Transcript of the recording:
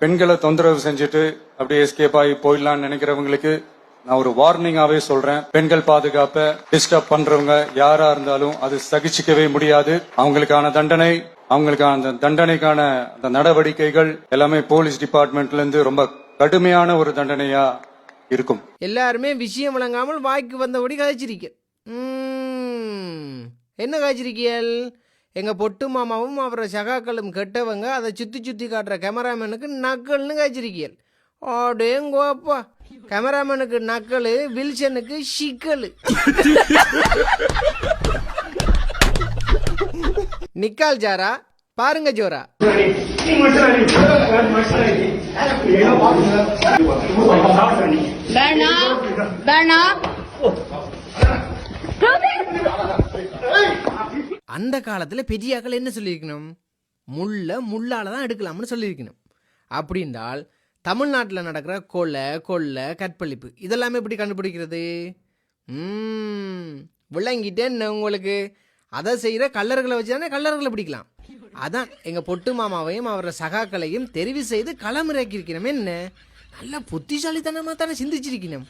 பெண்களை தொந்தரவு செஞ்சுட்டு அப்படியே எஸ்கேப் ஆகி போயிடலாம்னு நினைக்கிறவங்களுக்கு நான் ஒரு வார்னிங்காவே சொல்றேன். பெண்கள் பாதுகாப்பை டிஸ்டர்ப் பண்றவங்க யாரா இருந்தாலும் அது சகிச்சுக்கவே முடியாது. அவங்களுக்கான தண்டனைக்கான அந்த நடவடிக்கைகள் எல்லாமே போலீஸ் டிபார்ட்மெண்ட்ல இருந்து ரொம்ப கடுமையான ஒரு தண்டனையா இருக்கும். எல்லாருமே விஷயம் விளங்காமல் வாய்க்கு வந்தபடி காய்ச்சிருக்க. என்ன காய்ச்சிருக்கியல்? எங்க பொட்டு மாமாவும் அவரை சகாக்களும் கெட்டவங்க, அதை சுத்தி சுத்தி காட்டுற கேமராமேனுக்கு நக்கல்னு காய்ச்சிருக்கியல். ஆடேங்கோப்பா, கேமராமேனுக்கு நக்கலு, வில்சனுக்கு சிக்கலு. நிக்கால் ஜாரா பாருங்க ஜோரா. அந்த காலத்துல பெரியாக்கள் என்ன சொல்லியிருக்கணும்? முள்ளால தான் எடுக்கலாம்னு சொல்லியிருக்கணும். அப்படி என்றால் தமிழ்நாட்டில் நடக்கிற கொள்ளை கற்பழிப்பு இதெல்லாமே எப்படி கண்டுபிடிக்கிறது? விளங்கிட்டேன் உங்களுக்கு. அதை செய்கிற கல்லர்களை வச்சுதானே கல்லர்களை பிடிக்கலாம். அதான் எங்கள் பொட்டு மாமாவையும் அவரோட சகாக்களையும் தெரிவு செய்து களமிறக்கியிருக்கணும். என்ன நல்ல புத்திசாலித்தனமாக தானே சிந்திச்சிருக்கணும்.